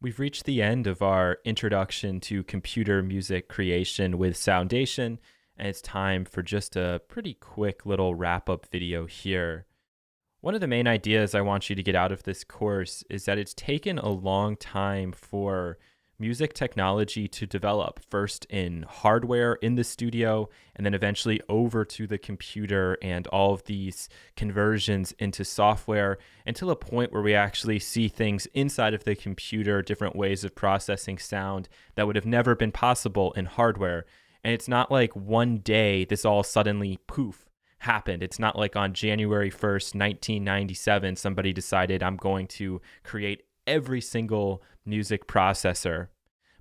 We've reached the end of our introduction to computer music creation with Soundation, and it's time for just a pretty quick little wrap up video here. One of the main ideas I want you to get out of this course is that it's taken a long time for music technology to develop, first in hardware in the studio, and then eventually over to the computer and all of these conversions into software until a point where we actually see things inside of the computer, different ways of processing sound that would have never been possible in hardware. And it's not like one day this all suddenly poof happened. It's not like on January 1st, 1997, somebody decided I'm going to create every single music processor.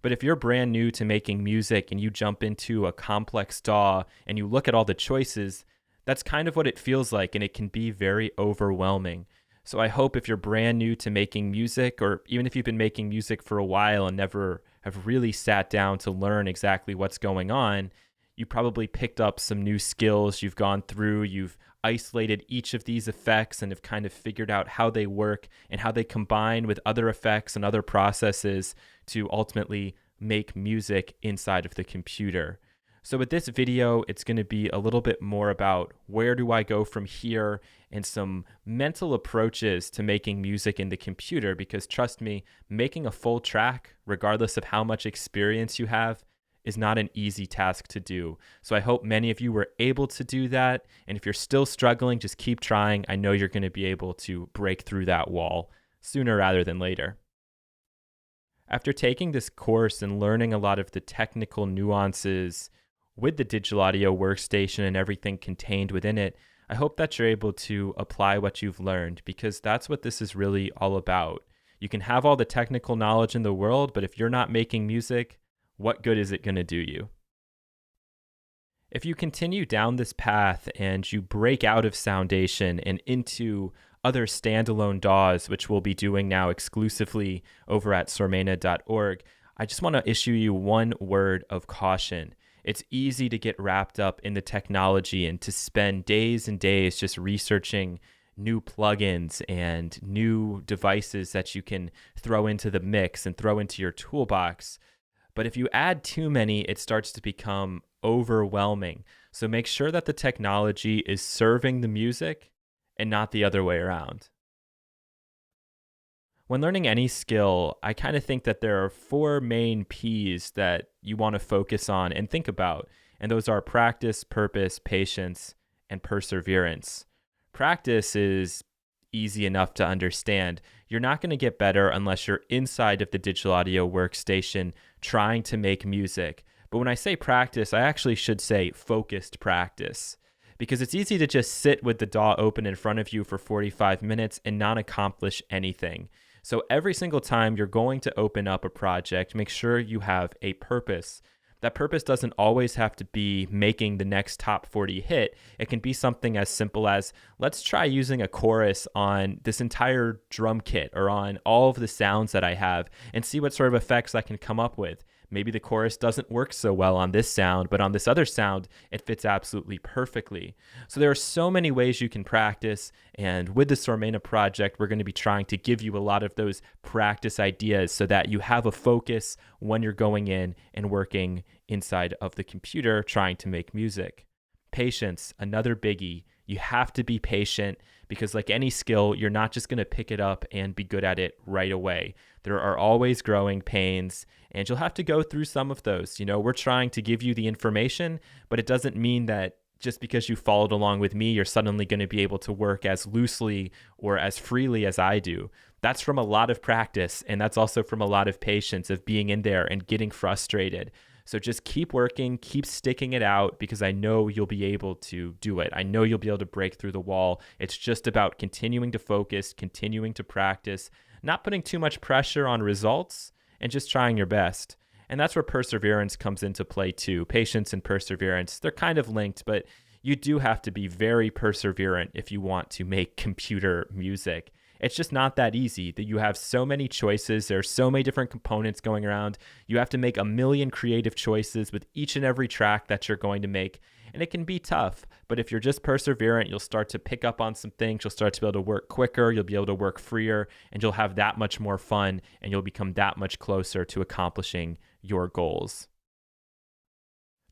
But if you're brand new to making music and you jump into a complex DAW and you look at all the choices, that's kind of what it feels like, and it can be very overwhelming. So I hope if you're brand new to making music, or even if you've been making music for a while and never have really sat down to learn exactly what's going on, you probably picked up some new skills, you've gone through, you've isolated each of these effects and have kind of figured out how they work and how they combine with other effects and other processes to ultimately make music inside of the computer. So with this video, it's going to be a little bit more about where do I go from here and some mental approaches to making music in the computer, because trust me, making a full track, regardless of how much experience you have, is not an easy task to do. So I hope many of you were able to do that. And if you're still struggling, just keep trying. I know you're going to be able to break through that wall sooner rather than later. After taking this course and learning a lot of the technical nuances with the digital audio workstation and everything contained within it, I hope that you're able to apply what you've learned, because that's what this is really all about. You can have all the technical knowledge in the world, but if you're not making music, what good is it going to do you? If you continue down this path and you break out of Soundation and into other standalone DAWs, which we'll be doing now exclusively over at sormena.org, I just want to issue you one word of caution. It's easy to get wrapped up in the technology and to spend days and days just researching new plugins and new devices that you can throw into the mix and throw into your toolbox. But if you add too many, it starts to become overwhelming. So make sure that the technology is serving the music and not the other way around. When learning any skill, I kind of think that there are four main P's that you want to focus on and think about. And those are practice, purpose, patience, and perseverance. Practice is easy enough to understand. You're not going to get better unless you're inside of the digital audio workstation trying to make music. But when I say practice, I actually should say focused practice, because it's easy to just sit with the DAW open in front of you for 45 minutes and not accomplish anything. So every single time you're going to open up a project, make sure you have a purpose. That purpose doesn't always have to be making the next top 40 hit. It can be something as simple as, let's try using a chorus on this entire drum kit or on all of the sounds that I have and see what sort of effects I can come up with. Maybe the chorus doesn't work so well on this sound, but on this other sound, it fits absolutely perfectly. So there are so many ways you can practice, and with the Sormena project, we're going to be trying to give you a lot of those practice ideas so that you have a focus when you're going in and working inside of the computer trying to make music. Patience, another biggie. You have to be patient, because like any skill, you're not just going to pick it up and be good at it right away. There are always growing pains, and you'll have to go through some of those. You know, we're trying to give you the information, but it doesn't mean that just because you followed along with me, you're suddenly going to be able to work as loosely or as freely as I do. That's from a lot of practice, and that's also from a lot of patience of being in there and getting frustrated. So just keep working, keep sticking it out, because I know you'll be able to do it. I know you'll be able to break through the wall. It's just about continuing to focus, continuing to practice, not putting too much pressure on results, and just trying your best. And that's where perseverance comes into play too. Patience and perseverance, they're kind of linked, but you do have to be very perseverant if you want to make computer music. It's just not that easy. That you have so many choices. There are so many different components going around. You have to make a million creative choices with each and every track that you're going to make. And it can be tough, but if you're just perseverant, you'll start to pick up on some things. You'll start to be able to work quicker. You'll be able to work freer, and you'll have that much more fun, and you'll become that much closer to accomplishing your goals.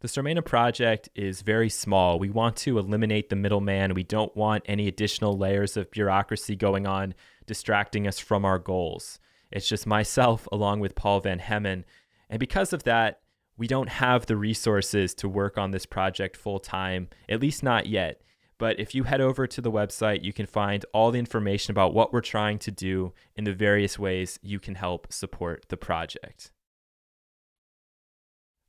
The Sormena project is very small. We want to eliminate the middleman. We don't want any additional layers of bureaucracy going on, distracting us from our goals. It's just myself along with Paul Van Hemmen. And because of that, we don't have the resources to work on this project full time, at least not yet. But if you head over to the website, you can find all the information about what we're trying to do and the various ways you can help support the project.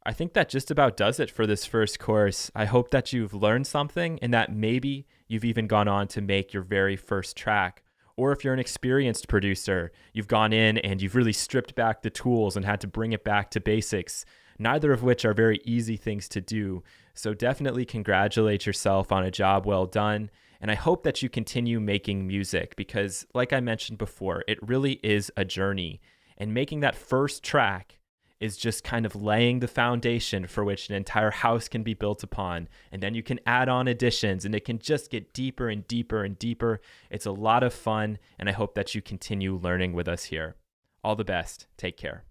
I think that just about does it for this first course. I hope that you've learned something and that maybe you've even gone on to make your very first track. Or if you're an experienced producer, you've gone in and you've really stripped back the tools and had to bring it back to basics, neither of which are very easy things to do. So definitely congratulate yourself on a job well done. And I hope that you continue making music because, like I mentioned before, it really is a journey. And making that first track is just kind of laying the foundation for which an entire house can be built upon. And then you can add on additions and it can just get deeper and deeper and deeper. It's a lot of fun, and I hope that you continue learning with us here. All the best. Take care.